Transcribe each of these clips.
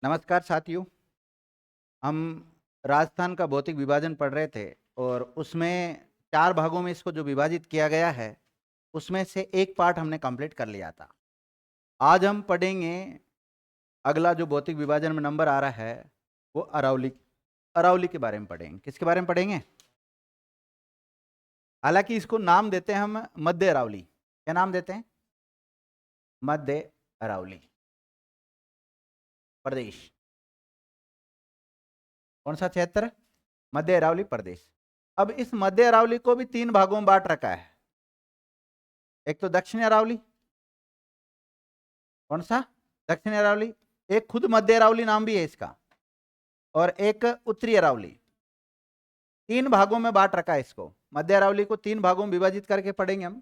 नमस्कार साथियों। हम राजस्थान का भौतिक विभाजन पढ़ रहे थे और उसमें 4 भागों में इसको जो विभाजित किया गया है उसमें से एक पार्ट हमने कंप्लीट कर लिया था। आज हम पढ़ेंगे अगला जो भौतिक विभाजन में नंबर आ रहा है वो अरावली अरावली के बारे में पढ़ेंगे। किसके बारे में पढ़ेंगे? हालांकि इसको नाम देते हैं हम मध्य अरावली। क्या नाम देते हैं? मध्य अरावली प्रदेश। कौन सा क्षेत्र? मध्य अरावली प्रदेश। अब इस मध्य अरावली को भी 3 भागों में बांट रखा है। एक तो दक्षिणी अरावली। कौन सा? दक्षिणी अरावली। एक खुद मध्य अरावली नाम भी है इसका, और एक उत्तरी अरावली। 3 भागों में बांट रखा है इसको। मध्य अरावली को 3 भागों में विभाजित करके पढ़ेंगे हम।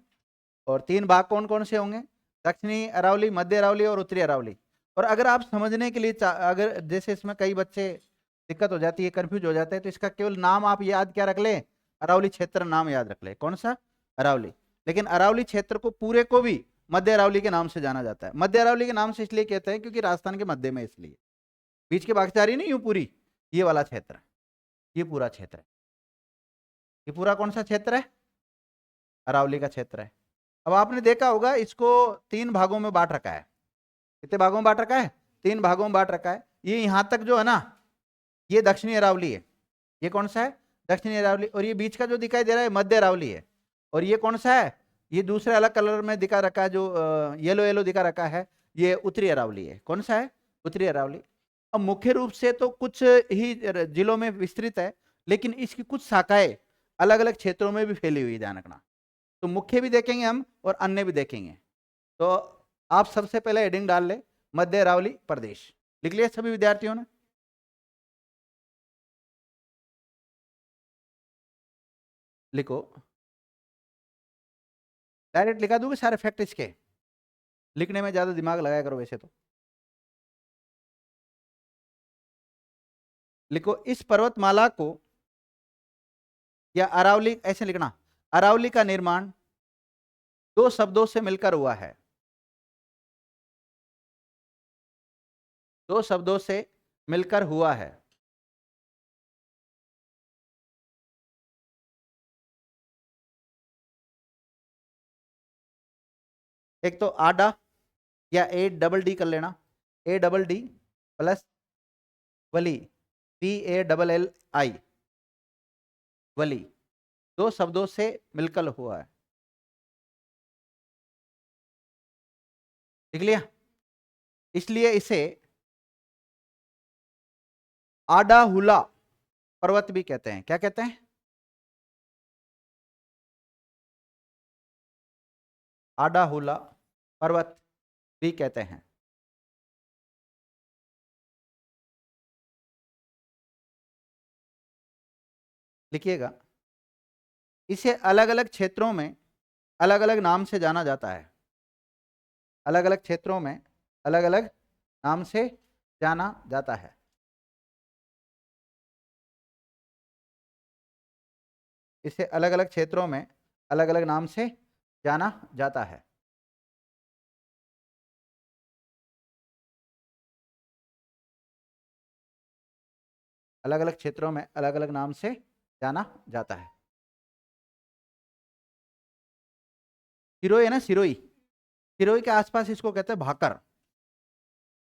और 3 भाग कौन कौन से होंगे? दक्षिणी अरावली, मध्य अरावली और उत्तरी अरावली। और अगर आप समझने के लिए अगर जैसे इसमें कई बच्चे दिक्कत हो जाती है, कंफ्यूज हो जाते हैं, तो इसका केवल नाम आप याद क्या रख ले? अरावली क्षेत्र नाम याद रख ले। कौन सा? अरावली। लेकिन अरावली क्षेत्र को पूरे को भी मध्य अरावली के नाम से जाना जाता है। मध्य अरावली के नाम से इसलिए कहते हैं क्योंकि राजस्थान के मध्य में, इसलिए बीच के बागचारी नहीं, यूं पूरी ये वाला क्षेत्र, ये पूरा क्षेत्र है। ये पूरा कौन सा क्षेत्र है? अरावली का क्षेत्र है। अब आपने देखा होगा इसको 3 भागों में बांट रखा है। कितने भागों में बांट रखा है? 3 भागों में बांट रखा है। ये यहां तक जो है ना, ये दक्षिणी अरावली है। ये कौन सा है? दक्षिणी अरावली। और ये बीच का जो दिखाई दे रहा है मध्य अरावली है। और ये कौन सा है? ये दूसरे अलग कलर में दिखा रखा है, जो येलो येलो दिखा रखा है, ये उत्तरी अरावली है। कौन सा है? उत्तरी अरावली। अब मुख्य रूप से तो कुछ ही जिलों में विस्तृत है, लेकिन इसकी कुछ शाखाएं अलग अलग क्षेत्रों में भी फैली हुई है, ध्यान रखना। तो मुख्य भी देखेंगे हम और अन्य भी देखेंगे। तो आप सबसे पहले हेडिंग डाल ले, मध्य अरावली प्रदेश। लिख लिया सभी विद्यार्थियों ने? लिखो। डायरेक्ट लिखा दूंगे सारे फैक्ट इसके? लिखने में ज्यादा दिमाग लगाया करो वैसे तो। लिखो, इस पर्वतमाला को, या अरावली ऐसे लिखना, अरावली का निर्माण 2 शब्दों से मिलकर हुआ है। 2 शब्दों से मिलकर हुआ है। एक तो आडा, या ए डबल डी कर लेना, A double D plus Wali, WALLI, वली। 2 शब्दों से मिलकर हुआ है। लिख लिया? इसलिए इसे आडाहुला पर्वत भी कहते हैं। क्या कहते हैं? आडाहुला पर्वत भी कहते हैं। लिखिएगा। इसे अलग अलग क्षेत्रों में अलग अलग नाम से जाना जाता है। अलग अलग क्षेत्रों में अलग अलग नाम से जाना जाता है। इसे अलग अलग क्षेत्रों में अलग अलग नाम से जाना जाता है। अलग अलग क्षेत्रों में अलग अलग नाम से जाना जाता है। सिरोई है ना, सिरोई। सिरोई के आसपास इसको कहते हैं भाकर।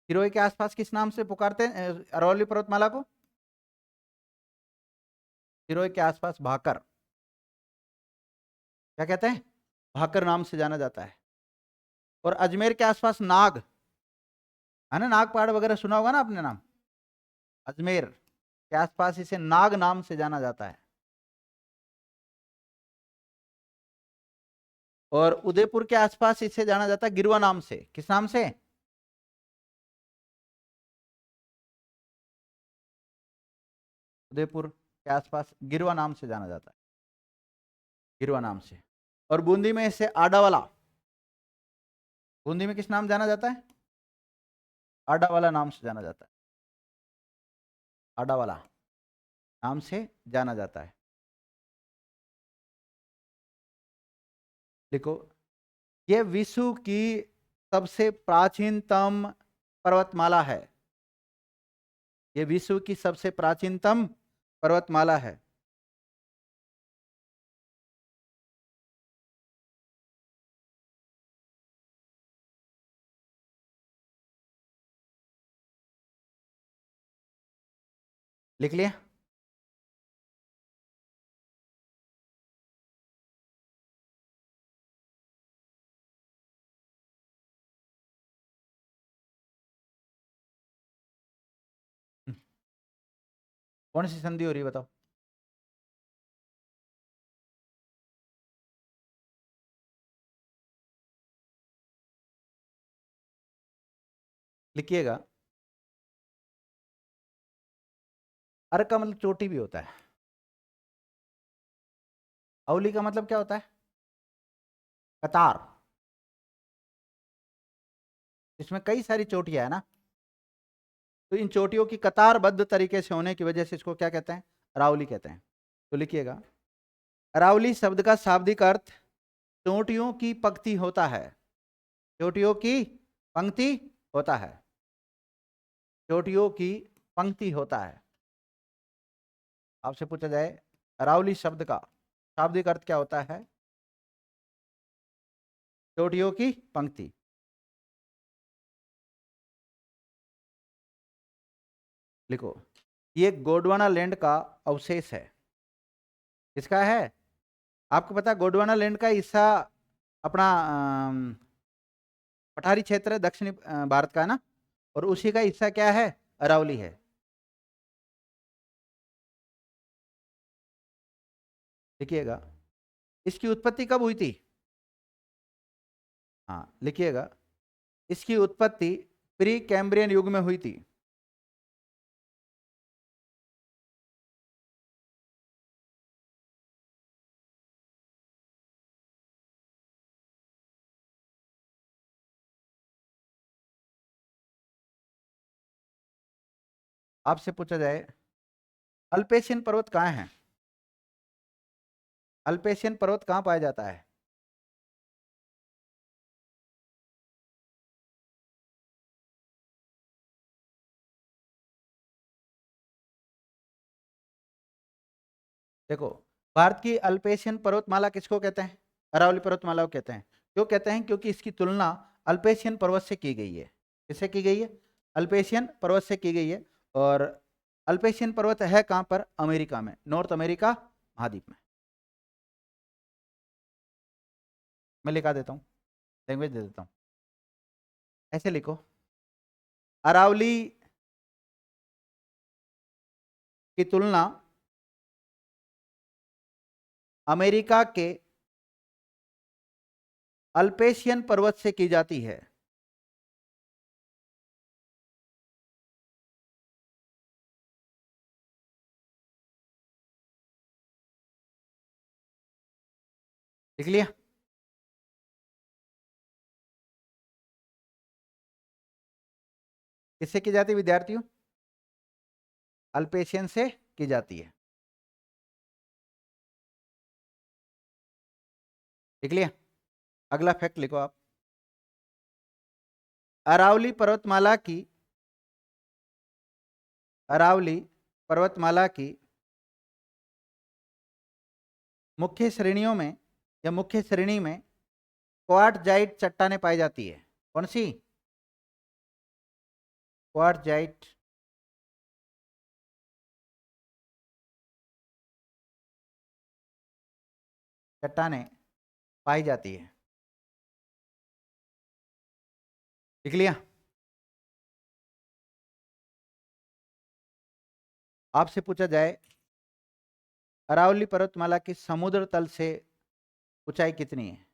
सिरोई के आसपास किस नाम से पुकारते हैं अरावली पर्वतमाला को? सिरोई के आसपास भाकर। क्या कहते हैं? भाकर नाम से जाना जाता है। और अजमेर के आसपास नाग है ना, नाग पहाड़ वगैरह सुना होगा ना आपने नाम। अजमेर के आसपास इसे नाग नाम से जाना जाता है। और उदयपुर के आसपास इसे जाना जाता है गिरवा नाम से। किस नाम से? उदयपुर के आसपास गिरवा नाम से जाना जाता है। गिरवा नाम से। और बूंदी में इसे आडावाला, बूंदी में किस नाम जाना जाता है? आडावाला नाम से जाना जाता है। आडावाला नाम से जाना जाता है। देखो, यह विश्व की सबसे प्राचीनतम पर्वतमाला है। ये विश्व की सबसे प्राचीनतम पर्वतमाला है। लिख लिया? कौन सी संधि हो रही है बताओ? लिखिएगा। अर्क का मतलब चोटी भी होता है। अवली का मतलब क्या होता है? कतार। इसमें कई सारी चोटियां है ना, तो इन चोटियों की कतारबद्ध तरीके से होने की वजह से इसको क्या कहते हैं? अरावली कहते हैं। तो लिखिएगा, अरावली शब्द का शाब्दिक अर्थ चोटियों की पंक्ति होता है। चोटियों की पंक्ति होता है। चोटियों की पंक्ति होता है। आपसे पूछा जाए अरावली शब्द का शाब्दिक अर्थ क्या होता है? चोटियों की पंक्ति। लिखो, ये गोंडवाना लैंड का अवशेष है। किसका है? आपको पता है गोंडवाना लैंड का हिस्सा अपना पठारी क्षेत्र है, दक्षिणी भारत का है ना, और उसी का हिस्सा क्या है? अरावली है। लिखिएगा, इसकी उत्पत्ति कब हुई थी? हाँ लिखिएगा, इसकी उत्पत्ति प्री कैम्ब्रियन युग में हुई थी। आपसे पूछा जाए अल्पेशियन पर्वत कहाँ है? अल्पेशियन पर्वत कहाँ पाया जाता है? देखो, भारत की अल्पेशियन पर्वतमाला किसको कहते हैं? अरावली पर्वतमाला को कहते हैं। क्यों कहते हैं? क्योंकि इसकी तुलना अल्पेशियन पर्वत से की गई है। किससे की गई है? अल्पेशियन पर्वत से की गई है। और अल्पेशियन पर्वत है कहाँ पर? अमेरिका में, नॉर्थ अमेरिका महाद्वीप में। मैं लिखा देता हूँ, लैंग्वेज दे देता हूँ। ऐसे लिखो, अरावली की तुलना अमेरिका के अल्पेशियन पर्वत से की जाती है। लिख लिया? किससे की जाती है विद्यार्थियों? अल्पेशियन से की जाती है। लिख लिया? अगला फैक्ट लिखो आप, अरावली पर्वतमाला की अरावली पर्वतमाला की मुख्य श्रेणियों में या मुख्य श्रेणी में क्वार्टजाइट चट्टानें पाई जाती है। कौन सी? क्वार्टजाइट चट्टानें पाई जाती है। लिख लिया? आपसे पूछा जाए अरावली पर्वतमाला की समुद्र तल से ऊंचाई कितनी है?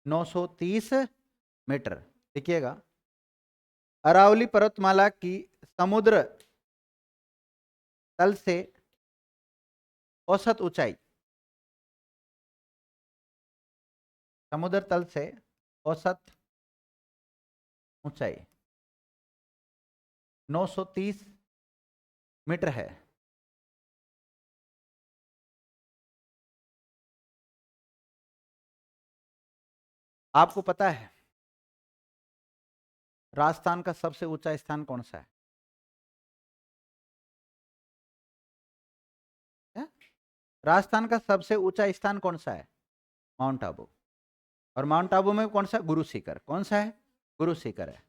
930 मीटर। लिखिएगा, अरावली पर्वतमाला की समुद्र तल से औसत ऊंचाई, समुद्र तल से औसत ऊंचाई 930 मीटर है। आपको पता है राजस्थान का सबसे ऊंचा स्थान कौन सा है? राजस्थान का सबसे ऊंचा स्थान कौन सा है? माउंट आबू। और माउंट आबू में कौन सा? गुरु शिखर। कौन सा है? गुरु शिखर है।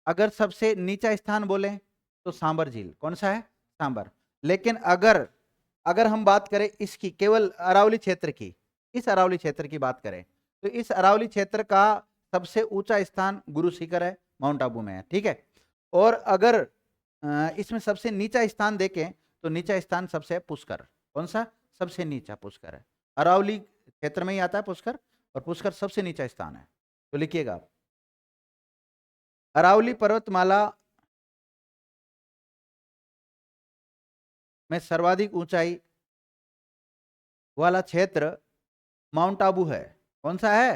अगर सबसे नीचा स्थान बोले तो सांबर झील। कौन सा है? सांबर। लेकिन अगर अगर हम बात करें इसकी, केवल अरावली क्षेत्र की, इस अरावली क्षेत्र की बात करें, तो इस अरावली क्षेत्र का सबसे ऊंचा स्थान गुरु शिखर है, माउंट आबू में है। ठीक है। और अगर इसमें सबसे नीचा स्थान देखें तो नीचा स्थान सबसे है पुष्कर। कौन सा? सबसे नीचा पुष्कर है। अरावली क्षेत्र में ही आता है पुष्कर, और पुष्कर सबसे नीचा स्थान है। तो लिखिएगा आप, अरावली पर्वतमाला में सर्वाधिक ऊंचाई वाला क्षेत्र माउंट आबू है। कौन सा है?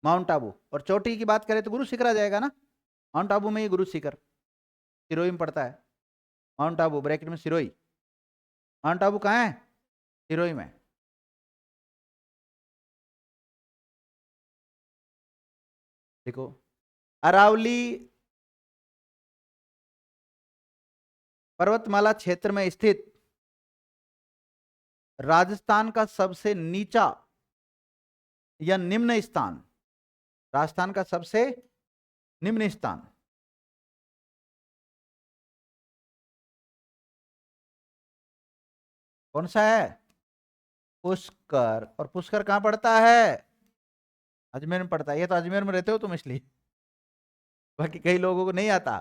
माउंट आबू। और चोटी की बात करें तो गुरु शिखर आ जाएगा ना। माउंट आबू में ही गुरु शिखर सिरोही में पड़ता है। माउंट आबू ब्रैकेट में सिरोही। माउंट आबू कहाँ है? सिरोही में। देखो, अरावली पर्वतमाला क्षेत्र में स्थित राजस्थान का सबसे नीचा या निम्न स्थान, राजस्थान का सबसे निम्न स्थान कौन सा है? पुष्कर। और पुष्कर कहां पड़ता है? अजमेर में पड़ता है। ये तो अजमेर में रहते हो तुम इसलिए, बाकी कई लोगों को नहीं आता।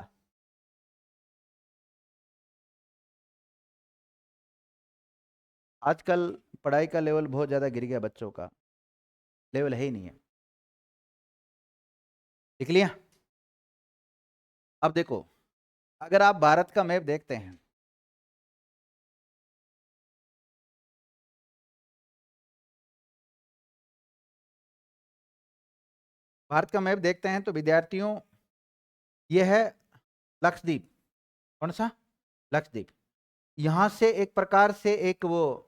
आजकल पढ़ाई का लेवल बहुत ज्यादा गिर गया, बच्चों का लेवल है ही नहीं है। लिख लिया? अब देखो, अगर आप भारत का मैप देखते हैं, भारत का मैप देखते हैं तो विद्यार्थियों, यह है लक्षद्वीप। कौन सा? लक्षद्वीप। यहां से एक प्रकार से एक वो,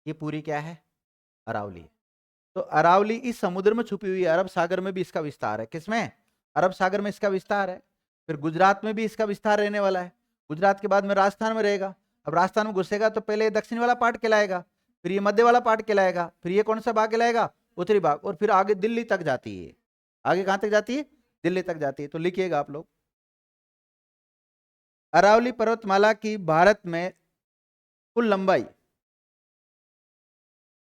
ये पूरी क्या है? अरावली। तो अरावली इस समुद्र में छुपी हुई है। अरब सागर में भी इसका विस्तार है। किसमें? अरब सागर में इसका विस्तार है। फिर गुजरात में भी इसका विस्तार रहने वाला है। गुजरात के बाद में राजस्थान में रहेगा। अब राजस्थान में घुसेगा तो पहले दक्षिण वाला पार्ट कहलाएगा, फिर ये मध्य वाला पार्ट कहलाएगा, फिर ये कौन सा भाग कहलाएगा? उत्तरी भाग। और फिर आगे दिल्ली तक जाती है। आगे कहां तक जाती है? दिल्ली तक जाती है। तो लिखिएगा आप लोग, अरावली पर्वतमाला की भारत में कुल लंबाई,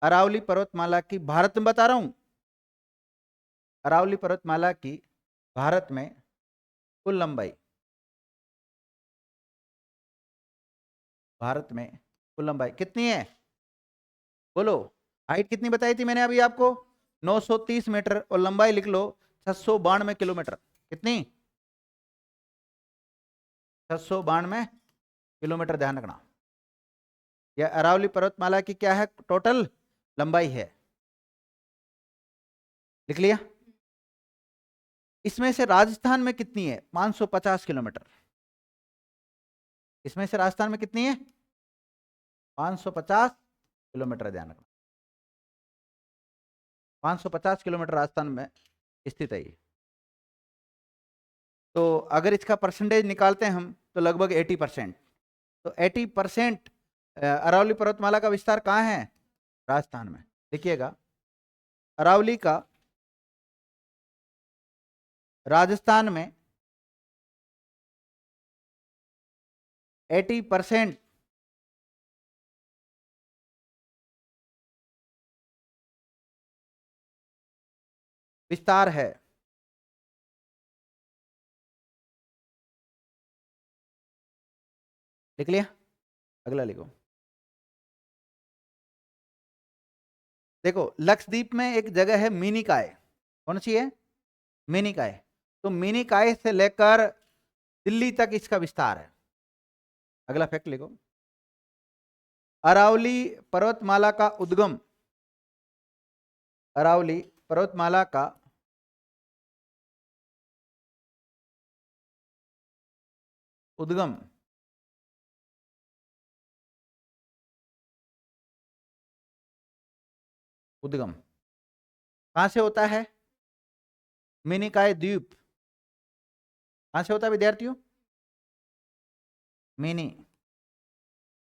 अरावली पर्वतमाला की, भारत में बता रहा हूं, अरावली पर्वतमाला की भारत में कुल लंबाई, भारत में कुल लंबाई कितनी है? बोलो। हाइट कितनी बताई थी मैंने अभी आपको? 930 मीटर। और लंबाई लिख लो 692 किलोमीटर। कितनी? 692 किलोमीटर, ध्यान रखना। यह अरावली पर्वतमाला की क्या है? टोटल लंबाई है। लिख लिया? इसमें से राजस्थान में कितनी है? 550 किलोमीटर। इसमें से राजस्थान में कितनी है? 550 किलोमीटर, ध्यान रखना। 550 किलोमीटर राजस्थान में स्थित है ये। तो अगर इसका परसेंटेज निकालते हैं हम तो लगभग 80%। तो 80% अरावली पर्वतमाला का विस्तार कहाँ है? राजस्थान में। देखिएगा, अरावली का राजस्थान में 80% विस्तार है। लिख लिया? अगला लिखो। देखो, लक्षद्वीप में एक जगह है मिनिकॉय। कौन सी है? मिनिकॉय। तो मिनिकॉय से लेकर दिल्ली तक इसका विस्तार है। अगला फैक्ट लिखो, अरावली पर्वतमाला का उद्गम, अरावली पर्वतमाला का उद्गम उद्गम कहां से होता है? मिनिकॉय द्वीप कहां से होता है विद्यार्थियों? मिनी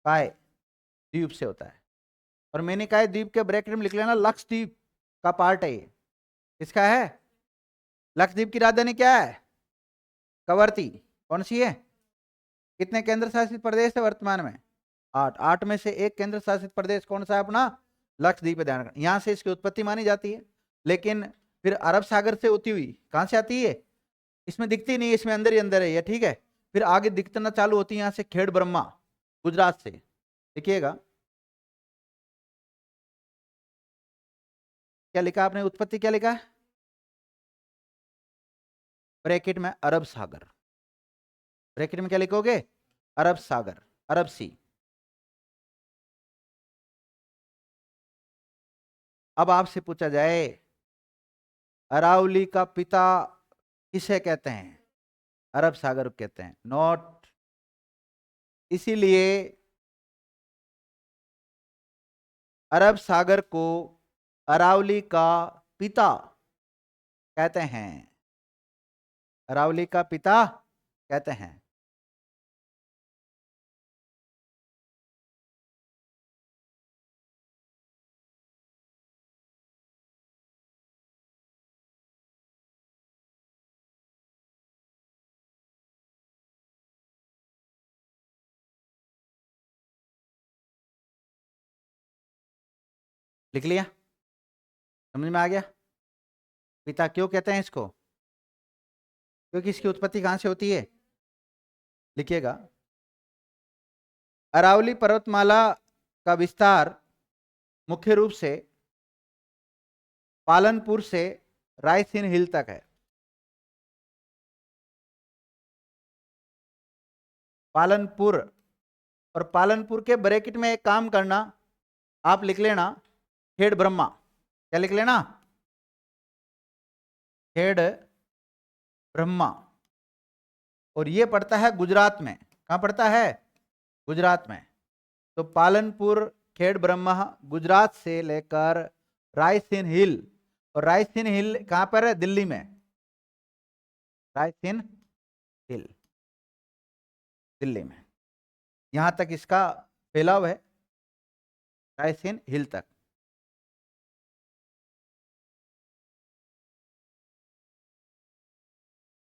काय द्वीप से होता है। और मैंने काय द्वीप के ब्रैकेट में लिख लेना लक्षद्वीप का पार्ट है ये। किसका है? लक्षद्वीप की राजधानी क्या है? कवरती। कौन सी है? कितने केंद्र शासित प्रदेश है वर्तमान में? 8। 8 में से एक केंद्र शासित प्रदेश कौन सा है अपना? लक्षद्वीप। ध्यान रखना, यहां से इसकी उत्पत्ति मानी जाती है, लेकिन फिर अरब सागर से होती हुई कहां से आती है? इसमें दिखती नहीं है, इसमें अंदर ही अंदर है ये, ठीक है। फिर आगे दिखना चालू होती है यहां से खेड़ ब्रह्मा गुजरात से। देखिएगा क्या लिखा आपने, उत्पत्ति क्या लिखा है? ब्रैकेट में अरब सागर। ब्रैकेट में क्या लिखोगे? अरब सागर, अरब सी। अब आपसे पूछा जाए अरावली का पिता किसे कहते हैं? अरब सागर कहते हैं, नॉट। इसीलिए अरब सागर को अरावली का पिता कहते हैं। अरावली का पिता कहते हैं। लिख लिया? समझ में आ गया? पिता क्यों कहते हैं इसको? क्योंकि इसकी उत्पत्ति कहां से होती है? लिखिएगा, अरावली पर्वतमाला का विस्तार मुख्य रूप से पालनपुर से रायसीन हिल तक है। पालनपुर, और पालनपुर के ब्रैकेट में एक काम करना, आप लिख लेना खेड़ ब्रह्मा। क्या लिख लेना? खेड़ ब्रह्मा। और ये पड़ता है गुजरात में। कहां पड़ता है? गुजरात में। तो पालनपुर खेड़ ब्रह्मा गुजरात से लेकर रायसीन हिल, और रायसीन हिल कहां पर है? दिल्ली में। रायसीन हिल दिल्ली में, यहां तक इसका फैलाव है, रायसीन हिल तक।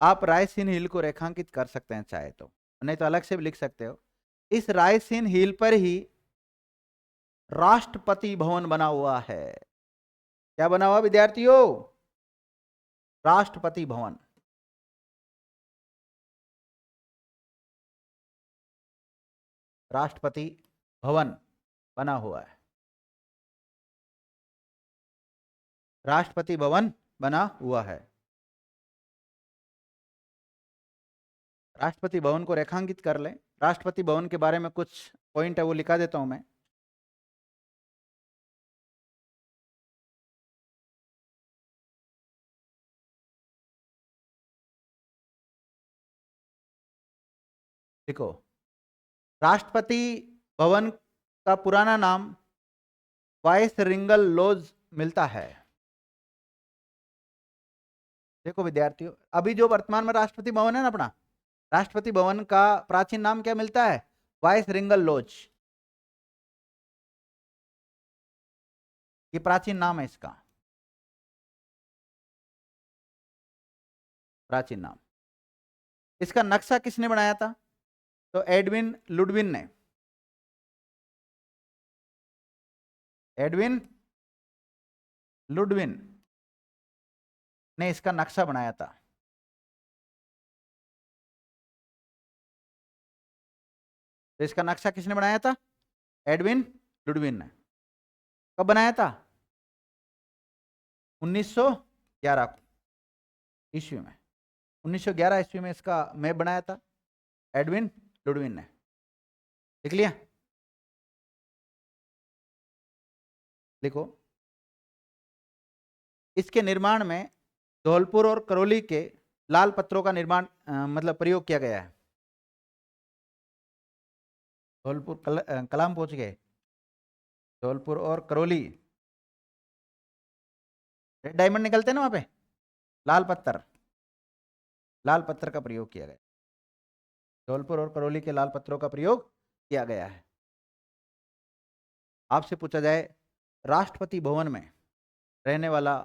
आप रायसीन हिल को रेखांकित कर सकते हैं चाहे तो, नहीं तो अलग से भी लिख सकते हो। इस रायसीन हिल पर ही राष्ट्रपति भवन बना हुआ है। क्या बना हुआ विद्यार्थियों? राष्ट्रपति भवन। राष्ट्रपति भवन बना हुआ है। राष्ट्रपति भवन बना हुआ है। राष्ट्रपति भवन को रेखांकित कर लें। राष्ट्रपति भवन के बारे में कुछ पॉइंट है वो लिखा देता हूं मैं। देखो, राष्ट्रपति भवन का पुराना नाम वाइसरेगल लॉज मिलता है। देखो विद्यार्थियों, अभी जो वर्तमान में राष्ट्रपति भवन है ना अपना, राष्ट्रपति भवन का प्राचीन नाम क्या मिलता है? Viceregal Lodge. ये प्राचीन नाम है इसका, प्राचीन नाम। इसका नक्शा किसने बनाया था? तो एडविन लुडविन ने। एडविन लुडविन ने इसका नक्शा बनाया था। तो इसका नक्शा किसने बनाया था? एडविन लुडविन ने। कब बनाया था? 1911 ईस्वी में। 1911 ईस्वी में इसका मैप बनाया था एडविन लुडविन ने। लिख लिया? लिखो, इसके निर्माण में धौलपुर और करौली के लाल पत्थरों का निर्माण मतलब प्रयोग किया गया है। धौलपुर कलाम पहुंच गए। धौलपुर और करौली रेड डायमंड निकलते हैं ना वहां पे, लाल पत्थर। लाल पत्थर का प्रयोग किया गया। धौलपुर और करौली के लाल पत्थरों का प्रयोग किया गया है। आपसे पूछा जाए राष्ट्रपति भवन में रहने वाला,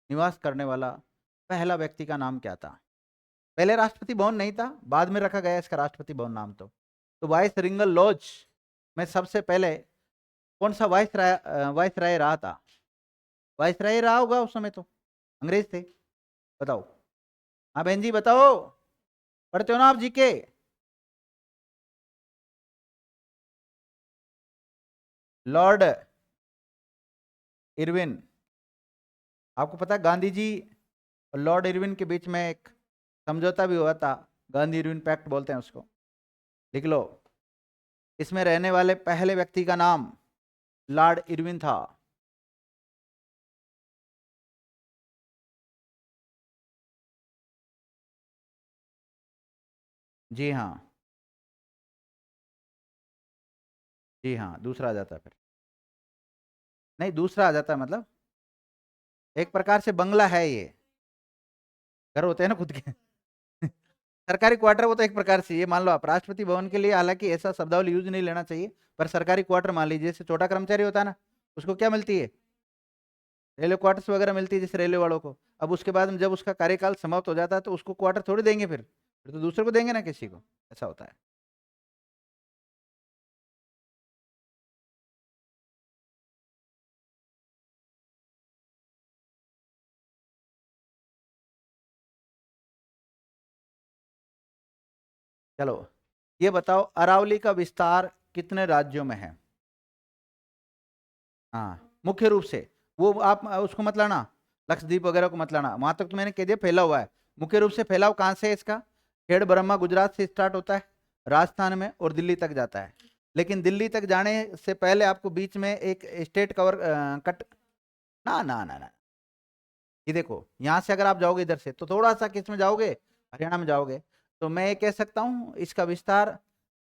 निवास करने वाला पहला व्यक्ति का नाम क्या था? पहले राष्ट्रपति भवन नहीं था, बाद में रखा गया इसका राष्ट्रपति भवन नाम। तो वाइस रिंगल लॉज में सबसे पहले कौन सा वाइस राय रहा था? वाइस राय रहा होगा उस समय, तो अंग्रेज थे। बताओ। हाँ बहन जी बताओ, पढ़ते हो ना आप जीके? Lord Irwin. आपको पता है गांधी जी और लॉर्ड इरविन के बीच में एक समझौता भी हुआ था, गांधी इरविन पैक्ट बोलते हैं उसको। लिख लो, इसमें रहने वाले पहले व्यक्ति का नाम लॉर्ड इरविन था। जी हाँ, जी हाँ, दूसरा आ जाता है फिर। नहीं, दूसरा आ जाता है मतलब एक प्रकार से बंगला है ये, घर होते हैं ना खुद के। सरकारी क्वार्टर वो तो एक प्रकार से, ये मान लो आप राष्ट्रपति भवन के लिए, हालांकि ऐसा शब्दावली यूज नहीं लेना चाहिए, पर सरकारी क्वार्टर मान लीजिए, जैसे छोटा कर्मचारी होता है ना, उसको क्या मिलती है? रेलवे क्वार्टर्स वगैरह मिलती है जैसे रेलवे वालों को। अब उसके बाद में जब उसका कार्यकाल समाप्त हो जाता है तो उसको क्वार्टर थोड़ी देंगे, फिर तो दूसरे को देंगे ना किसी को, ऐसा होता है। चलो ये बताओ, अरावली का विस्तार कितने राज्यों में है? हाँ मुख्य रूप से, वो आप उसको मत लाना, लक्षद्वीप वगैरह को मत लाना, वहां तक तो मैंने कह दिया फैला हुआ है। मुख्य रूप से फैलाव कहाँ से है इसका? खेड़ ब्रह्मा गुजरात से स्टार्ट होता है, राजस्थान में, और दिल्ली तक जाता है। लेकिन दिल्ली तक जाने से पहले आपको बीच में एक स्टेट कवर कट, ना ना ना ना, ये देखो यहाँ से अगर आप जाओगे इधर से तो थोड़ा सा किस में जाओगे? हरियाणा में जाओगे। तो मैं ये कह सकता हूँ इसका विस्तार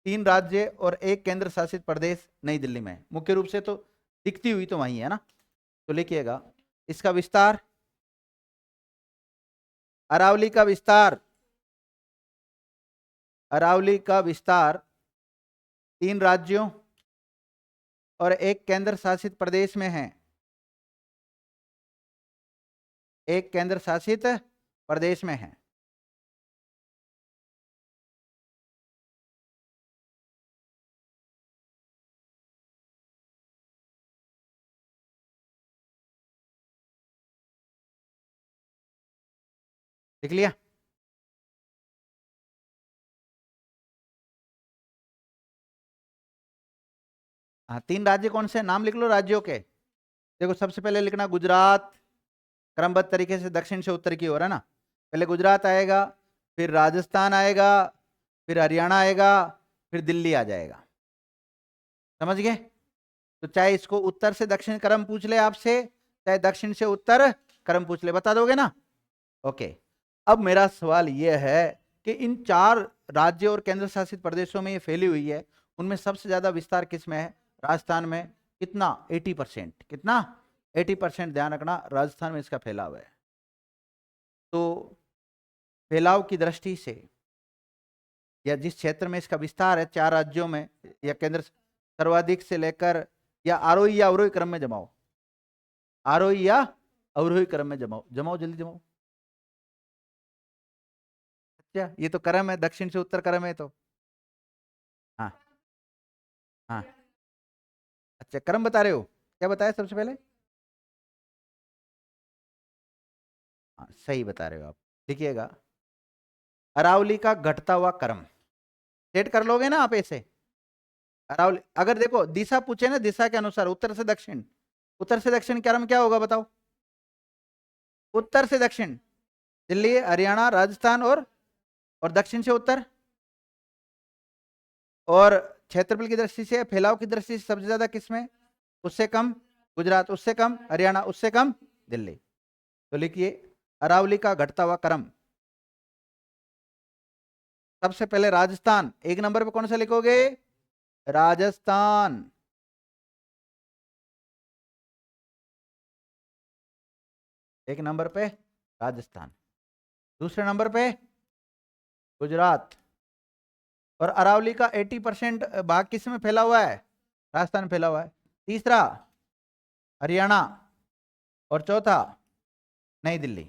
3 राज्य और 1 केंद्र शासित प्रदेश नई दिल्ली में है। मुख्य रूप से तो दिखती हुई तो वही है ना। तो लिखिएगा इसका विस्तार, अरावली का विस्तार, अरावली का विस्तार 3 राज्यों और 1 केंद्र शासित प्रदेश में है। 1 केंद्र शासित प्रदेश में है। लिख लिया? हाँ 3 राज्य कौन से, नाम लिख लो राज्यों के। देखो सबसे पहले लिखना गुजरात, क्रमबद्ध तरीके से दक्षिण से उत्तर की ओर है ना। पहले गुजरात आएगा, फिर राजस्थान आएगा, फिर हरियाणा आएगा, फिर दिल्ली आ जाएगा। समझ गए? तो चाहे इसको उत्तर से दक्षिण क्रम पूछ ले आपसे, चाहे दक्षिण से उत्तर क्रम पूछ ले, बता दोगे ना? ओके। अब मेरा सवाल यह है कि इन 4 राज्य और केंद्र शासित प्रदेशों में ये फैली हुई है, उनमें सबसे ज्यादा विस्तार किस में है? राजस्थान में। कितना? 80%। कितना? 80%। ध्यान रखना, राजस्थान में इसका फैलाव है। तो फैलाव की दृष्टि से, या जिस क्षेत्र में इसका विस्तार है 4 राज्यों में या केंद्र, सर्वाधिक से लेकर, या आरोही या अवरोही क्रम में जमाओ, आरोही या अवरोही क्रम में जमाओ, जमाओ जल्दी जमाओ। अच्छा ये तो क्रम है, दक्षिण से उत्तर क्रम है तो। हाँ हाँ, अच्छा क्रम बता रहे हो, क्या बताया सबसे पहले? हाँ सही बता रहे हो आप। लिखिएगा अरावली का घटता हुआ क्रम, सेट कर लोगे ना आप ऐसे? अरावली, अगर देखो दिशा पूछे ना, दिशा के अनुसार उत्तर से दक्षिण, उत्तर से दक्षिण क्रम क्या होगा बताओ? उत्तर से दक्षिण दिल्ली, हरियाणा, राजस्थान, और दक्षिण से उत्तर, और क्षेत्रफल की दृष्टि से, फैलाव की दृष्टि से सबसे ज्यादा किसमें? उससे कम गुजरात, उससे कम हरियाणा, उससे कम दिल्ली। तो लिखिए अरावली का घटता हुआ क्रम। सबसे पहले राजस्थान, 1 नंबर पे कौन सा लिखोगे? राजस्थान। एक नंबर पे राजस्थान, दूसरे नंबर पे गुजरात, और अरावली का 80% भाग किस में फैला हुआ है? राजस्थान में फैला हुआ है। तीसरा हरियाणा और चौथा नई दिल्ली।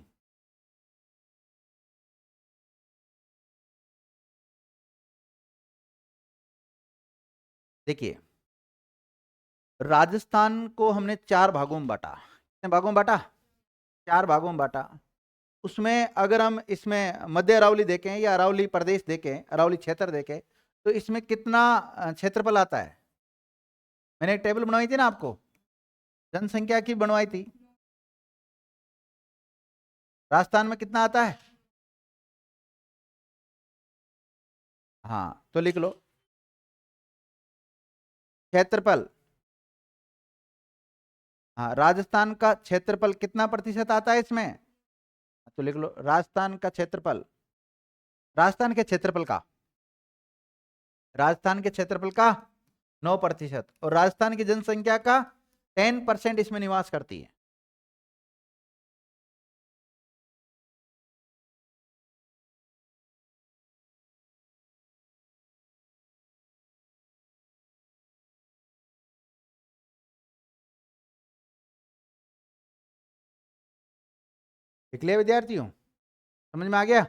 देखिए, राजस्थान को हमने 4 भागों में बांटा। कितने भागों में बांटा? 4 भागों में बांटा। उसमें अगर हम इसमें मध्य अरावली देखें या अरावली प्रदेश देखें, अरावली क्षेत्र देखें, तो इसमें कितना क्षेत्रफल आता है? मैंने एक टेबल बनवाई थी ना आपको, जनसंख्या की बनवाई थी। राजस्थान में कितना आता है? हाँ, तो लिख लो क्षेत्रफल। हाँ, राजस्थान का क्षेत्रफल कितना प्रतिशत आता है इसमें? तो लिख लो राजस्थान का क्षेत्रफल, राजस्थान के क्षेत्रफल का, राजस्थान के क्षेत्रफल का 9%, और राजस्थान की जनसंख्या का 10% इसमें निवास करती है। लिख लिया विद्यार्थियों? समझ में आ गया?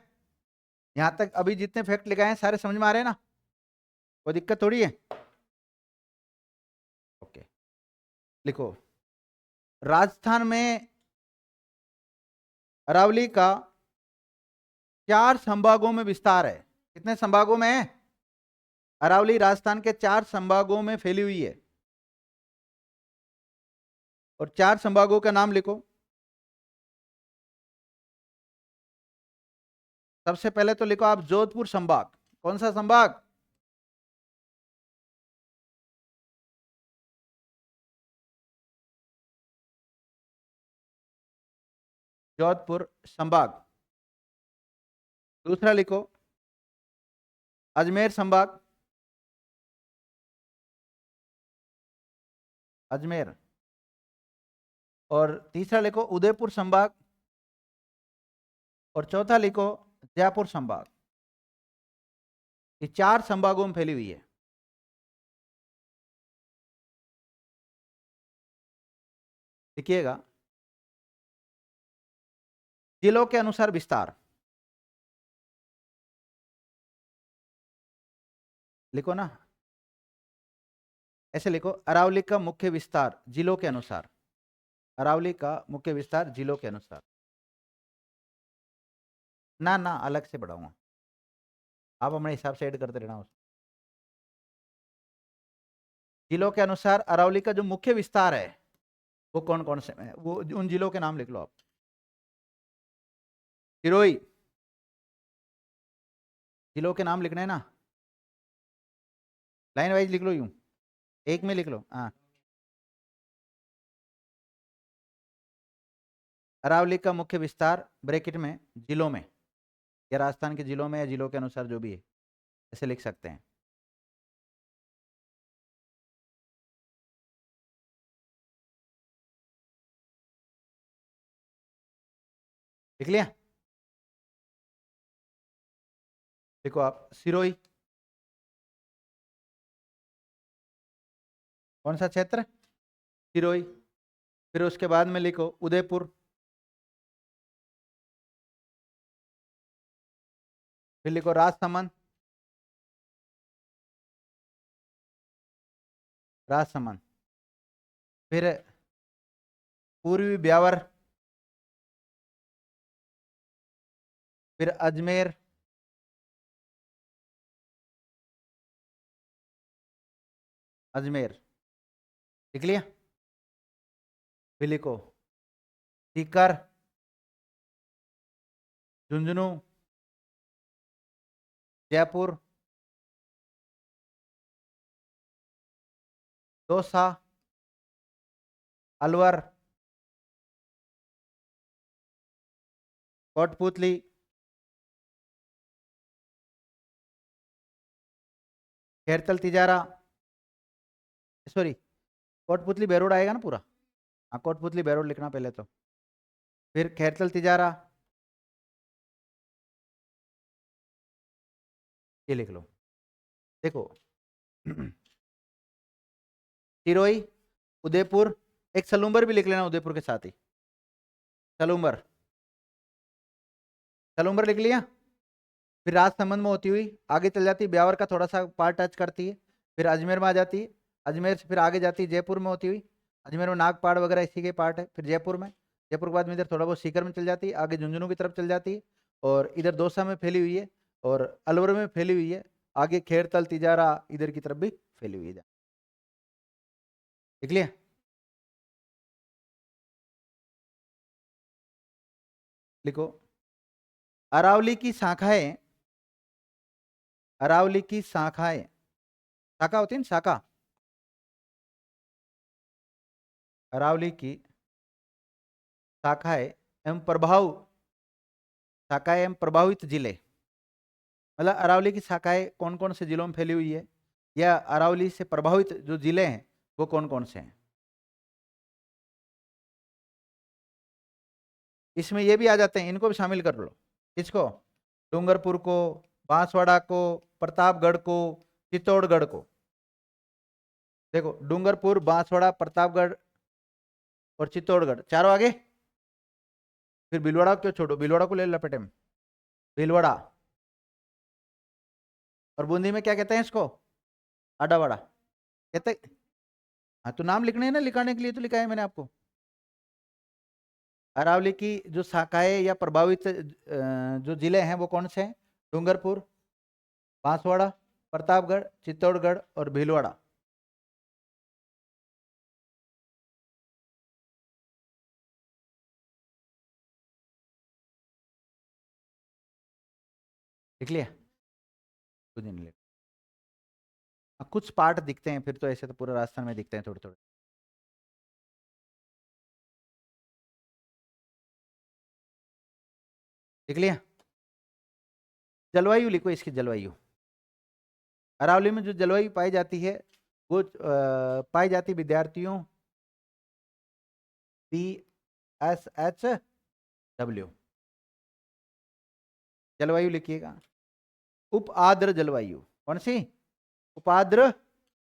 यहां तक अभी जितने फैक्ट लिखाए हैं सारे समझ में आ रहे हैं ना? कोई दिक्कत थोड़ी है। ओके, लिखो राजस्थान में अरावली का 4 संभागों में विस्तार है। कितने संभागों में है? अरावली राजस्थान के 4 संभागों में फैली हुई है, और 4 संभागों का नाम लिखो। सबसे पहले तो लिखो आप जोधपुर संभाग। कौन सा संभाग? जोधपुर संभाग। दूसरा लिखो अजमेर संभाग, अजमेर। और तीसरा लिखो उदयपुर संभाग, और चौथा लिखो जयपुर संभाग। ये 4 संभागों में फैली हुई है। लिखिएगा जिलों के अनुसार विस्तार। लिखो ना, ऐसे लिखो अरावली का मुख्य विस्तार जिलों के अनुसार, अरावली का मुख्य विस्तार जिलों के अनुसार। ना ना, अलग से बढ़ाऊंगा, आप अपने हिसाब से ऐड करते रहना उसको। जिलों के अनुसार अरावली का जो मुख्य विस्तार है वो कौन कौन से है, वो उन जिलों के नाम लिख लो आप। सिरोही, जिलों के नाम लिखने हैं ना, लाइन वाइज लिख लो, यूं एक में लिख लो। हाँ, अरावली का मुख्य विस्तार ब्रैकेट में जिलों में, या राजस्थान के जिलों में, या जिलों के अनुसार जो भी है, ऐसे लिख सकते हैं। लिख लिया? देखो आप सिरोही, कौन सा क्षेत्र? सिरोही। फिर उसके बाद में लिखो उदयपुर, फिर लिखो राजसमंद, राजसमंद। फिर पूर्वी ब्यावर, फिर अजमेर, अजमेर। लिख लिया? फिर लिखो सीकर, झुंझुनू, जयपुर, दौसा, अलवर, कोटपुतली, खैरतल तिजारा, सॉरी कोटपुतली बेरोड आएगा ना पूरा। हाँ, कोटपुतली बेरोड लिखना पहले तो, फिर खैरतल तिजारा, ये लिख लो। देखो सिरोही, उदयपुर, एक सलूम्बर भी लिख लेना उदयपुर के साथ ही, सलूम्बर, सलूम्बर लिख लिया। फिर राजसमंद में होती हुई आगे चल जाती है, ब्यावर का थोड़ा सा पार्ट टच करती है, फिर अजमेर में आ जाती है, अजमेर से फिर आगे जाती है जयपुर में होती हुई, अजमेर में नागपाड़ वगैरह इसी के पार्ट है, फिर जयपुर में, जयपुर के बाद में इधर थोड़ा बहुत सीकर में चल जाती है, आगे झुंझुनू की तरफ चल जाती है, और इधर दौसा में फैली हुई है, और अलवर में फैली हुई है, आगे खेरतल तिजारा इधर की तरफ भी फैली हुई है। देख लिया। लिखो, अरावली की शाखाएं, अरावली की शाखाएं, शाखा होती है ना शाखा, अरावली की शाखाएं एवं प्रभाव, शाखाएं एवं प्रभावित जिले, मतलब अरावली की शाखाएं कौन कौन से जिलों में फैली हुई है, या अरावली से प्रभावित जो जिले हैं वो कौन कौन से हैं। इसमें ये भी आ जाते हैं, इनको भी शामिल कर लो। किसको? डूंगरपुर को, बांसवाड़ा को, प्रतापगढ़ को, चित्तौड़गढ़ को। देखो, डूंगरपुर, बांसवाड़ा, प्रतापगढ़ और चित्तौड़गढ़ चारों आगे। फिर भीलवाड़ा क्यों छोड़ो, भीलवाड़ा को ले लो लपेटे में, भीलवाड़ा। और बूंदी में क्या कहते हैं इसको? आडावाड़ा कहते। हाँ तो नाम लिखने हैं ना, लिखाने के लिए तो लिखा है मैंने आपको। अरावली की जो शाखाएं या प्रभावित जो जिले हैं वो कौन से हैं? डूंगरपुर, बांसवाड़ा, प्रतापगढ़, चित्तौड़गढ़ और भीलवाड़ा। लिख लिया? कुछ नहीं लिख। कुछ पार्ट दिखते हैं, फिर तो ऐसे तो पूरा राजस्थान में दिखते हैं थोड़े थोड़े। लिख लिया? जलवायु लिखो, इसकी जलवायु। अरावली में जो जलवायु पाई जाती है वो पाई जाती विद्यार्थियों PSHW। जलवायु लिखिएगा। उप आर्द्र जलवायु कौन सी? उपाद्र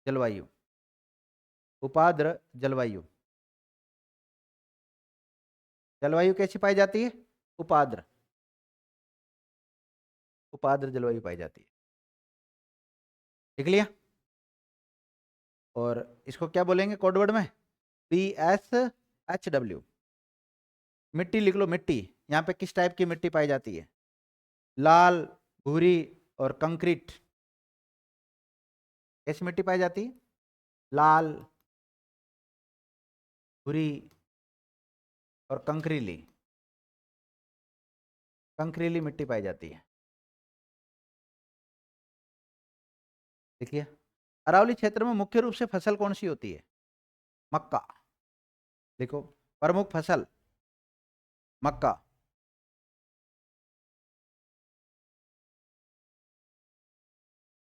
जलवायु, उपाद्र जलवायु। जलवायु कैसी पाई जाती है? उपाद्र, उपाद्र जलवायु पाई जाती है। लिख लिया? और इसको क्या बोलेंगे कोडवर्ड में? PSHW। मिट्टी लिख लो, मिट्टी। यहाँ पे किस टाइप की मिट्टी पाई जाती है? लाल, भूरी और कंक्रीट। कैसी मिट्टी पाई जाती है? लाल, भूरी और कंकरीली, कंकरीली मिट्टी पाई जाती है। देखिए, अरावली क्षेत्र में मुख्य रूप से फसल कौन सी होती है? मक्का। देखो, प्रमुख फसल मक्का।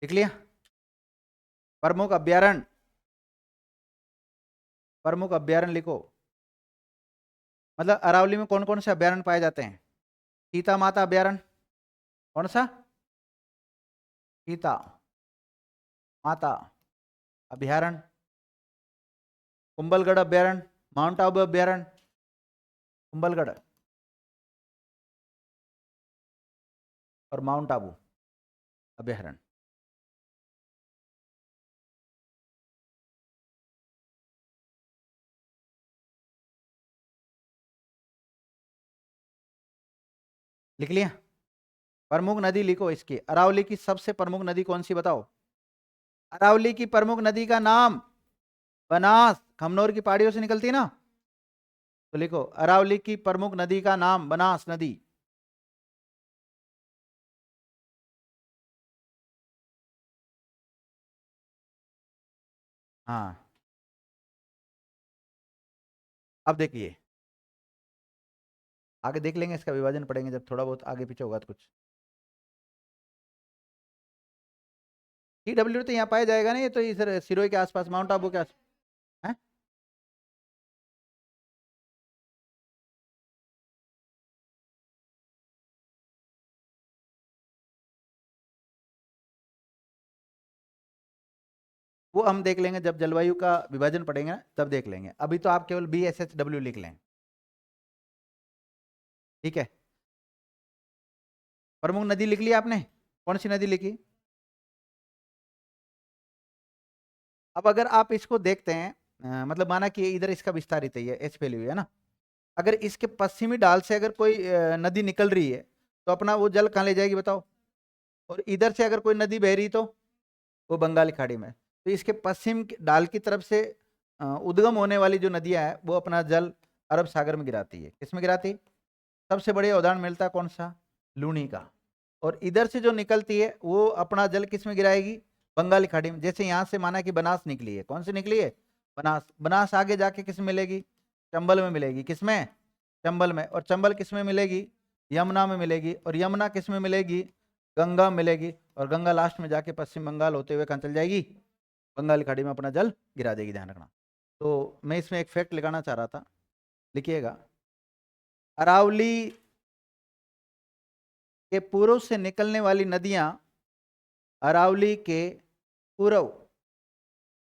लिख लिया? प्रमुख अभ्यारण्य, प्रमुख अभ्यारण्य लिखो। मतलब अरावली में कौन कौन से अभ्यारण्य पाए जाते हैं? सीता माता अभ्यारण्य, कौन सा? सीता माता अभ्यारण्य। कुंभलगढ़ अभ्यारण्य, माउंट आबू अभ्यारण्य, कुंभलगढ़ और माउंट आबू अभ्यारण्य। लिख लिया? प्रमुख नदी लिखो इसकी। अरावली की सबसे प्रमुख नदी कौन सी बताओ? अरावली की प्रमुख नदी का नाम? बनास, खमनोर की पहाड़ियों से निकलती है ना। तो लिखो, अरावली की प्रमुख नदी का नाम बनास नदी। हाँ, अब देखिए, आगे देख लेंगे, इसका विभाजन पढ़ेंगे जब थोड़ा बहुत आगे पीछे होगा तो कुछ। TW तो यहाँ पाया जाएगा ना, ये तो इधर सिरोही के आसपास, माउंट आबू के आसपास है। वो हम देख लेंगे जब जलवायु का विभाजन पढ़ेंगे ना, तब देख लेंगे। अभी तो आप केवल BSHW लिख लें, ठीक है। प्रमुख नदी लिख ली आपने, कौन सी नदी लिखी? अब अगर आप इसको देखते हैं, मतलब माना कि इधर इसका विस्तारित है, ये एच फैली हुई है ना, अगर इसके पश्चिमी ढाल से अगर कोई नदी निकल रही है तो अपना वो जल कहाँ ले जाएगी बताओ? और इधर से अगर कोई नदी बह रही तो वो बंगाल की खाड़ी में। तो इसके पश्चिम ढाल की तरफ से उद्गम होने वाली जो नदियां है वो अपना जल अरब सागर में गिराती है। किस में गिराती? सबसे बढ़िया उदाहरण मिलता है कौन सा? लूनी का। और इधर से जो निकलती है वो अपना जल किस में गिराएगी? बंगाली खाड़ी में। जैसे यहाँ से माना कि बनास निकली है, कौन सी निकली है? बनास। बनास आगे जाके किस में मिलेगी? चंबल में मिलेगी। किसमें? चंबल में। और चंबल किस में मिलेगी? यमुना में मिलेगी। और यमुना किस में मिलेगी? गंगा में मिलेगी। और गंगा लास्ट में जाके पश्चिम बंगाल होते हुए कहाँ चल जाएगी? बंगाली खाड़ी में अपना जल गिरा देगी, ध्यान रखना। तो मैं इसमें एक फैक्ट लगाना चाह रहा था, लिखिएगा। अरावली के पूर्व से निकलने वाली नदियां, अरावली के पूर्व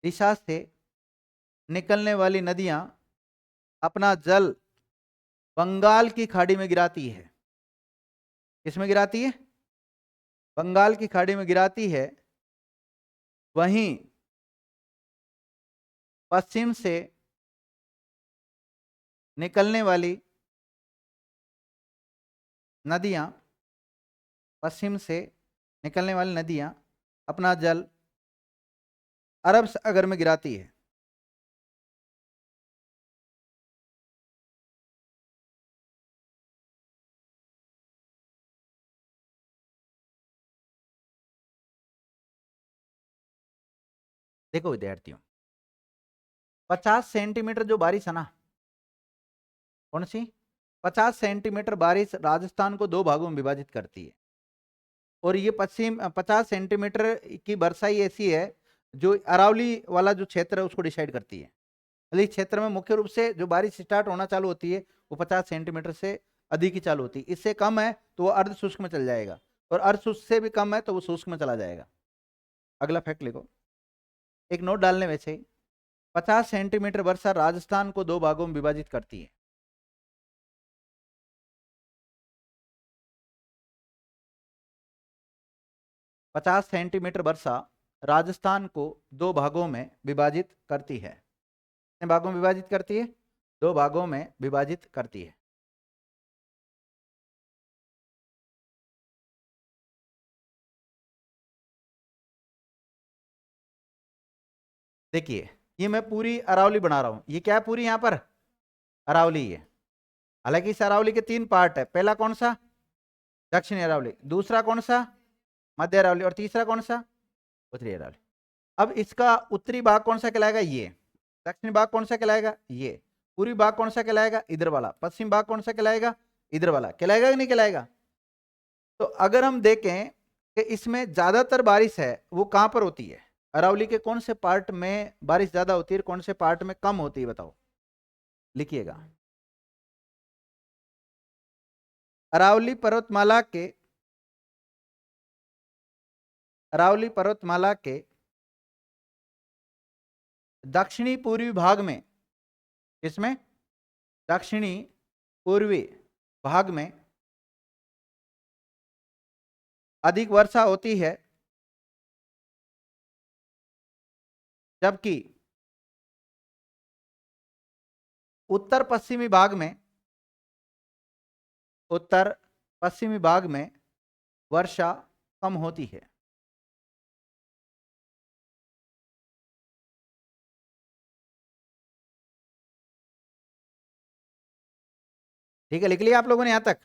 दिशा से निकलने वाली नदियां अपना जल बंगाल की खाड़ी में गिराती है। किसमें गिराती है? बंगाल की खाड़ी में गिराती है। वहीं पश्चिम से निकलने वाली नदियां, पश्चिम से निकलने वाली नदियां अपना जल अरब सागर में गिराती है। देखो विद्यार्थियों, 50 सेंटीमीटर जो बारिश है ना, कौन सी? 50 सेंटीमीटर बारिश राजस्थान को 2 भागों में विभाजित करती है। और ये पश्चिम 50 सेंटीमीटर की वर्षा ही ऐसी है जो अरावली वाला जो क्षेत्र है उसको डिसाइड करती है। मतलब इस क्षेत्र में मुख्य रूप से जो बारिश स्टार्ट होना चालू होती है वो 50 सेंटीमीटर से अधिक ही चालू होती है। इससे कम है तो वो अर्ध शुष्क में चल जाएगा, और अर्ध शुष्क से भी कम है तो वो शुष्क में चला जाएगा। अगला फैक्ट लिखो, एक नोट डालने वैसे ही। 50 सेंटीमीटर वर्षा राजस्थान को 2 भागों में विभाजित करती है। 50 सेंटीमीटर वर्षा राजस्थान को 2 भागों में विभाजित करती है। कितने भागों में विभाजित करती है? 2 भागों में विभाजित करती है। देखिए, ये मैं पूरी अरावली बना रहा हूं। ये क्या है? पूरी यहां पर अरावली है। हालांकि इस अरावली के 3 पार्ट है। पहला कौन सा? दक्षिणी अरावली। दूसरा कौन सा? मध्य अरावली। और तीसरा कौन सा? उत्तरी अरावली। अब इसका उत्तरी भाग कौन सा कहलाएगा? ये। दक्षिणी भाग कौन सा कहलाएगा? ये। पूर्वी भाग कौन सा कहलाएगा? इधर वाला। पश्चिम भाग कौन सा कहलाएगा? इधर वाला। कहलाएगा कि नहीं कहलाएगा? तो अगर हम देखें कि इसमें ज्यादातर बारिश है वो कहां पर होती है? अरावली के कौन से पार्ट में बारिश ज्यादा होती है, कौन से पार्ट में कम होती है? बताओ, लिखिएगा। अरावली पर्वतमाला के, अरावली पर्वतमाला के दक्षिणी पूर्वी भाग में, इसमें दक्षिणी पूर्वी भाग में अधिक वर्षा होती है, जबकि उत्तर पश्चिमी भाग में, उत्तर पश्चिमी भाग में वर्षा कम होती है। ठीक है, लिख लिया आप लोगों ने यहां तक?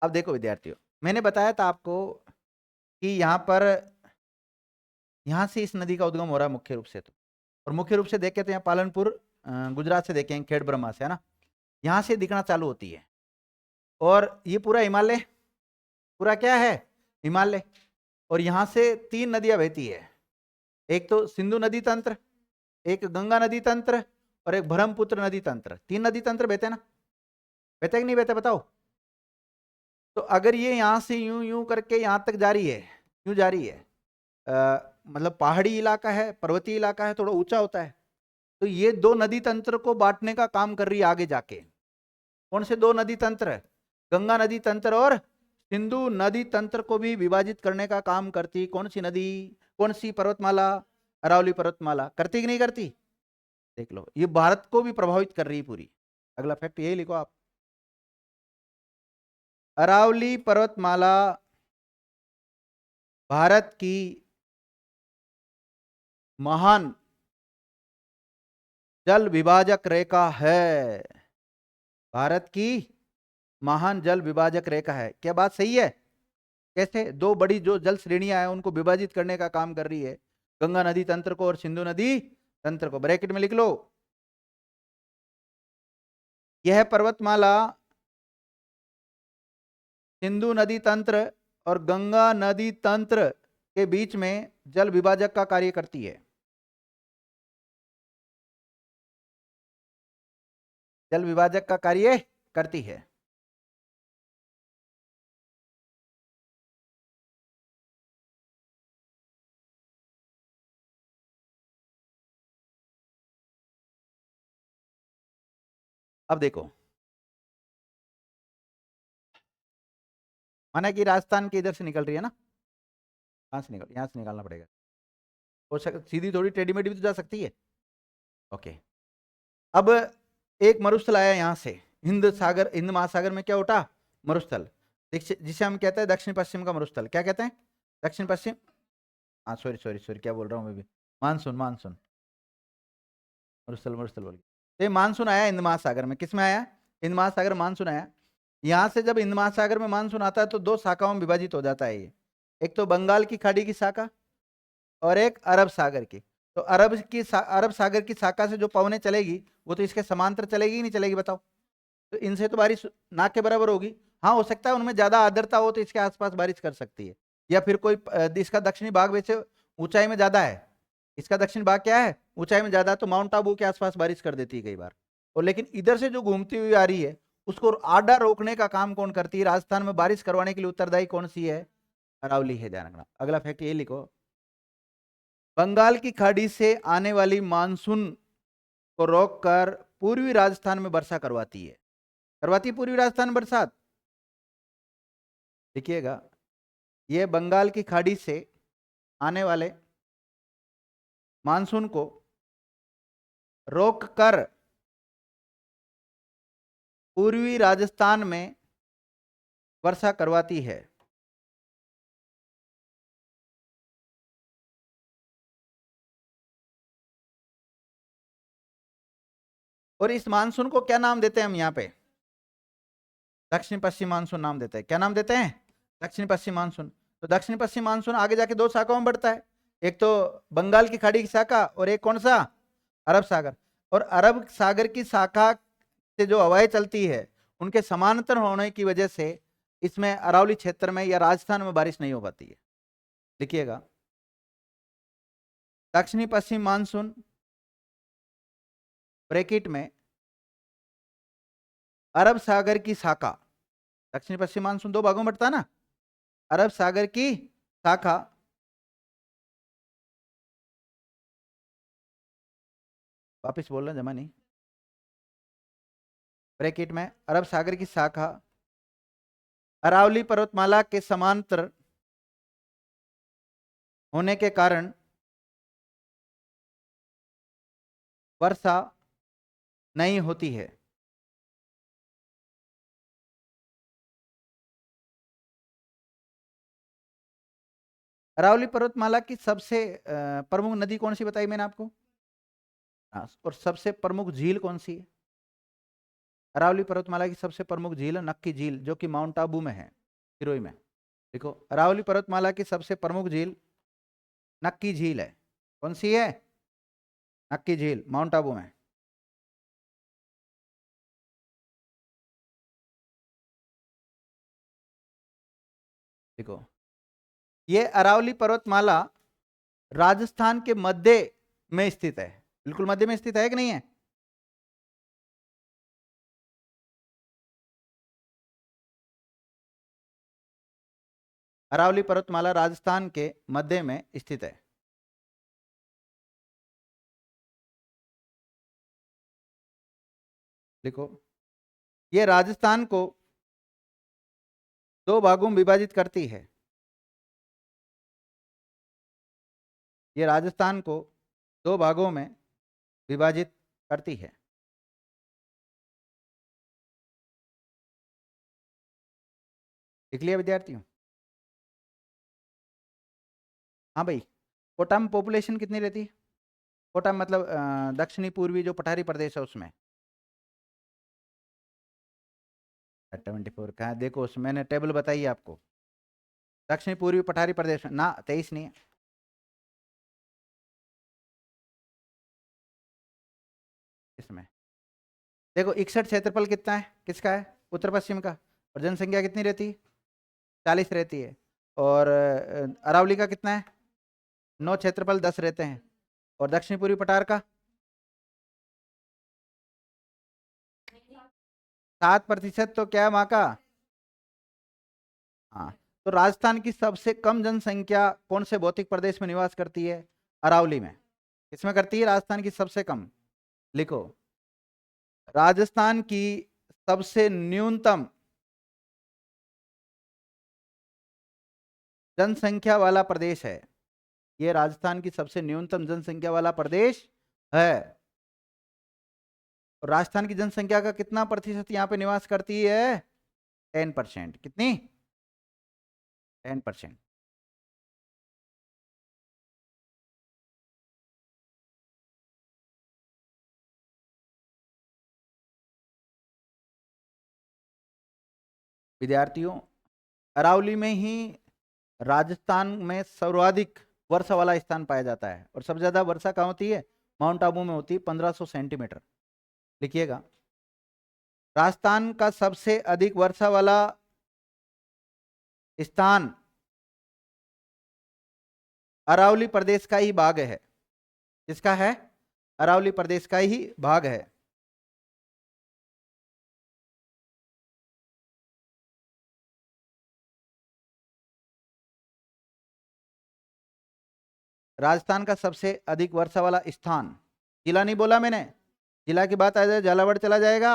अब देखो विद्यार्थियों, मैंने बताया था आपको कि यहां पर, यहां से इस नदी का उद्गम हो रहा है मुख्य रूप से। तो और मुख्य रूप से देखें तो यहाँ पालनपुर गुजरात से देखें, खेड़ ब्रह्मा से, है ना, यहां से दिखना चालू होती है। और ये पूरा हिमालय, पूरा क्या है? हिमालय। और यहां से 3 नदियां बहती है। एक तो सिंधु नदी तंत्र, एक गंगा नदी तंत्र, और एक ब्रह्मपुत्र नदी तंत्र। 3 नदी तंत्र बहते हैं ना? बहते कि नहीं बहते बताओ? तो अगर ये यहाँ से यूं यूं करके यहाँ तक जारी है, यूं जारी है, मतलब पहाड़ी इलाका है, पर्वतीय इलाका है, थोड़ा ऊंचा होता है, तो ये दो नदी तंत्र को बांटने का काम कर रही है आगे जाके। कौन से दो नदी तंत्र? गंगा नदी तंत्र और सिंधु नदी तंत्र को भी विभाजित करने का काम करती कौन सी नदी, कौन सी पर्वतमाला? अरावली पर्वतमाला। करती कि नहीं करती? देख लो, ये भारत को भी प्रभावित कर रही है पूरी। अगला फैक्ट यही लिखो आप, अरावली पर्वतमाला भारत की महान जल विभाजक रेखा है। भारत की महान जल विभाजक रेखा है। क्या बात सही है? कैसे? दो बड़ी जो जल श्रेणियां हैं उनको विभाजित करने का काम कर रही है, गंगा नदी तंत्र को और सिंधु नदी तंत्र को। ब्रैकेट में लिख लो, यह पर्वतमाला सिंधु नदी तंत्र और गंगा नदी तंत्र के बीच में जल विभाजक का कार्य करती है। जल विभाजक का कार्य करती है। अब देखो, माना कि राजस्थान के इधर से निकल रही है ना, कहां से निकल, यहां से निकालना पड़ेगा। हो सीधी थोड़ी टेढ़ी मेढ़ी भी तो जा सकती है। ओके, अब एक मरुस्थल आया यहां से, हिंद सागर, हिंद महासागर में क्या उठा? मरुस्थल, जिसे हम कहते हैं दक्षिण पश्चिम का मरुस्थल। क्या कहते हैं? दक्षिण पश्चिम, हाँ सॉरी सॉरी सॉरी, क्या बोल रहा हूँ मैं भी, मानसून, मानसून, मरुस्थल, मरुस्थल बोल गया। तो मानसून आया हिंद महासागर में। किस में आया? हिंद महासागर मानसून आया। यहां से जब हिंद महासागर में मानसून आता है तो दो शाखाओं में विभाजित हो जाता है ये, एक तो बंगाल की खाड़ी की शाखा और एक अरब सागर की। तो अरब सागर की शाखा से जो पवनें चलेगी वो तो इसके समांतर चलेगी ही नहीं चलेगी, बताओ? तो इनसे तो बारिश ना के बराबर होगी। हाँ, हो सकता है उनमें ज्यादा आर्द्रता हो तो इसके आसपास बारिश कर सकती है, या फिर कोई इसका दक्षिणी भाग वैसे ऊंचाई में ज्यादा है, इसका दक्षिण भाग क्या है, ऊंचाई में ज्यादा, तो माउंट आबू के आसपास बारिश कर देती है कई बार। और लेकिन इधर से जो घूमती हुई आ रही है उसको आडा रोकने का काम कौन करती है? राजस्थान में बारिश करवाने के लिए उत्तरदायी कौन सी है? अरावली है, ध्यान रखना। अगला फैक्ट ये लिखो, बंगाल की खाड़ी से आने वाली मानसून को रोककर पूर्वी राजस्थान में वर्षा करवाती है। करवाती है पूर्वी राजस्थान में बरसात। देखिएगा, ये बंगाल की खाड़ी से आने वाले मानसून को रोककर पूर्वी राजस्थान में वर्षा करवाती है। और इस मानसून को क्या नाम देते हैं हम यहाँ पे? दक्षिण पश्चिम मानसून नाम देते हैं। क्या नाम देते हैं? दक्षिण पश्चिम मानसून। तो दक्षिण पश्चिम मानसून आगे जाके दो शाखाओं में बढ़ता है, एक तो बंगाल की खाड़ी की शाखा और एक कौन सा? अरब सागर। और अरब सागर की शाखा से जो हवाएं चलती है उनके समांतर होने की वजह से इसमें अरावली क्षेत्र में या राजस्थान में बारिश नहीं हो पाती है। लिखिएगा, दक्षिणी पश्चिम मानसून ब्रैकेट में अरब सागर की शाखा, दक्षिण पश्चिम मानसून दो भागों में बढ़ता है ना, अरब सागर की शाखा वापिस बोल रहे जमा नहीं, ब्रैकेट में अरब सागर की शाखा अरावली पर्वतमाला के समांतर होने के कारण वर्षा नहीं होती है। अरावली पर्वतमाला की सबसे प्रमुख नदी कौन सी बताई मैंने आपको? हाँ, और सबसे प्रमुख झील कौन सी है? अरावली पर्वतमाला की सबसे प्रमुख झील है नक्की झील, जो कि माउंट आबू में है, सिरोही में। देखो, अरावली पर्वतमाला की सबसे प्रमुख झील नक्की झील है। कौन सी है? नक्की झील, माउंट आबू में। देखो, ये अरावली पर्वतमाला राजस्थान के मध्य में स्थित है, बिल्कुल मध्य में स्थित है कि नहीं है? अरावली पर्वतमाला राजस्थान के मध्य में स्थित है। लिखो, ये राजस्थान को दो भागों में विभाजित करती है। ये राजस्थान को दो भागों में विभाजित करती है। लिख लिया विद्यार्थियों? हाँ भाई, कोटा में पॉपुलेशन कितनी रहती है? कोटा मतलब दक्षिणी पूर्वी जो पठारी प्रदेश है उसमें 74 का देखो, उसमें मैंने टेबल बताई है आपको। दक्षिणी पूर्वी पठारी प्रदेश में ना 23 नहीं है। इसमें देखो 61 क्षेत्रफल कितना है, किसका है? उत्तर पश्चिम का। और जनसंख्या कितनी रहती है? 40 रहती है। और अरावली का कितना है? 9 क्षेत्रफल 10 रहते हैं। और दक्षिणी पूर्वी पठार का 7%। तो क्या है वहां का? हाँ। तो राजस्थान की सबसे कम जनसंख्या कौन से भौतिक प्रदेश में निवास करती है? अरावली में। किसमें करती है राजस्थान की सबसे कम? लिखो, राजस्थान की सबसे न्यूनतम जनसंख्या वाला प्रदेश है। ये राजस्थान की सबसे न्यूनतम जनसंख्या वाला प्रदेश है। और राजस्थान की जनसंख्या का कितना प्रतिशत यहाँ पे निवास करती है? 10%। कितनी? 10%। विद्यार्थियों, अरावली में ही राजस्थान में सर्वाधिक वर्षा वाला स्थान पाया जाता है। और सबसे ज्यादा वर्षा कहाँ होती है? माउंट आबू में होती है, 1500 सेंटीमीटर। लिखिएगा, राजस्थान का सबसे अधिक वर्षा वाला स्थान अरावली प्रदेश का ही भाग है। किसका है? अरावली प्रदेश का ही भाग है। राजस्थान का सबसे अधिक वर्षा वाला स्थान, जिला नहीं बोला मैंने, जिला की बात आ जाए झालावाड़ चला जाएगा।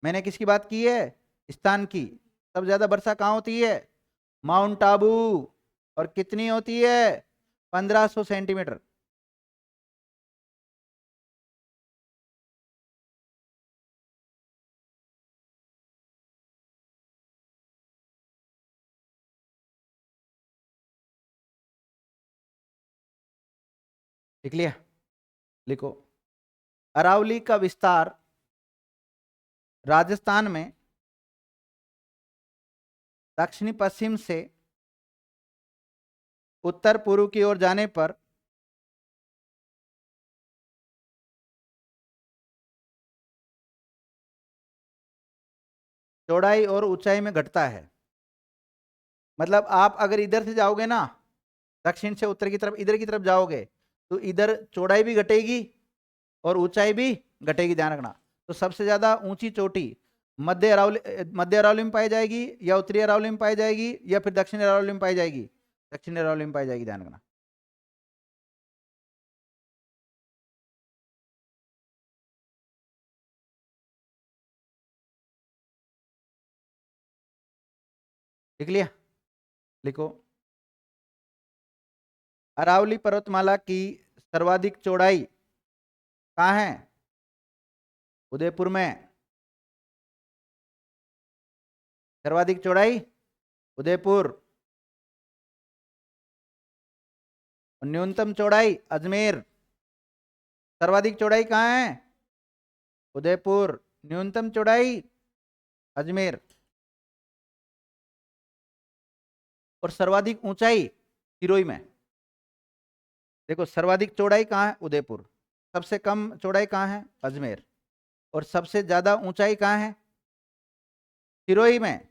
मैंने किसकी बात की है? स्थान की। सबसे ज्यादा वर्षा कहाँ होती है? माउंट आबू। और कितनी होती है? 1500 सेंटीमीटर। लिख लिया? लिखो, अरावली का विस्तार राजस्थान में दक्षिणी पश्चिम से उत्तर पूर्व की ओर जाने पर चौड़ाई और ऊंचाई में घटता है। मतलब आप अगर इधर से जाओगे ना, दक्षिण से उत्तर की तरफ, इधर की तरफ जाओगे, तो इधर चौड़ाई भी घटेगी और ऊंचाई भी घटेगी, ध्यान रखना। तो सबसे ज्यादा ऊंची चोटी मध्य अरावली में पाई जाएगी, या उत्तरी अरावली में पाई जाएगी, या फिर दक्षिण अरावली में पाई जाएगी? दक्षिण अरावली में पाई जाएगी, ध्यान रखना। लिख लिया? लिखो, अरावली पर्वतमाला की सर्वाधिक चौड़ाई कहाँ है? उदयपुर में। सर्वाधिक चौड़ाई उदयपुर। और न्यूनतम चौड़ाई अजमेर। सर्वाधिक चौड़ाई कहाँ है? उदयपुर। न्यूनतम चौड़ाई अजमेर। और सर्वाधिक ऊंचाई सिरोही में। देखो, सर्वाधिक चौड़ाई कहाँ है? उदयपुर। सबसे कम चौड़ाई कहाँ है? अजमेर। और सबसे ज्यादा ऊंचाई कहाँ है? सिरोही में।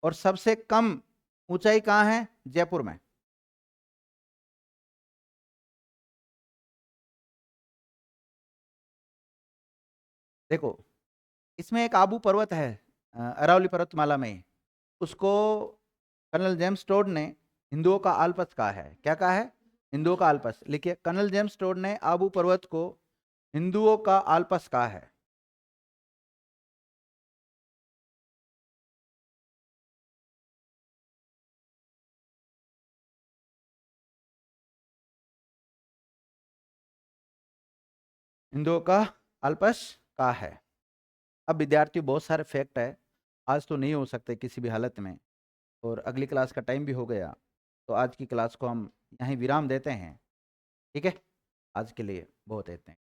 और सबसे कम ऊंचाई कहाँ है? जयपुर में। देखो, इसमें एक आबू पर्वत है अरावली पर्वतमाला में। उसको कर्नल जेम्स टोड ने हिंदुओं का आलपस कहा है। क्या कहा है? हिंदुओं का आलपस। लिखिए, कर्नल जेम्स टोड ने आबू पर्वत को हिंदुओं का आलपस कहा है। हिंदुओं का आलपस कहा है। अब विद्यार्थी, बहुत सारे फैक्ट है, आज तो नहीं हो सकते किसी भी हालत में, और अगली क्लास का टाइम भी हो गया, तो आज की क्लास को हम यहीं विराम देते हैं। ठीक है, आज के लिए बहुत है इतने।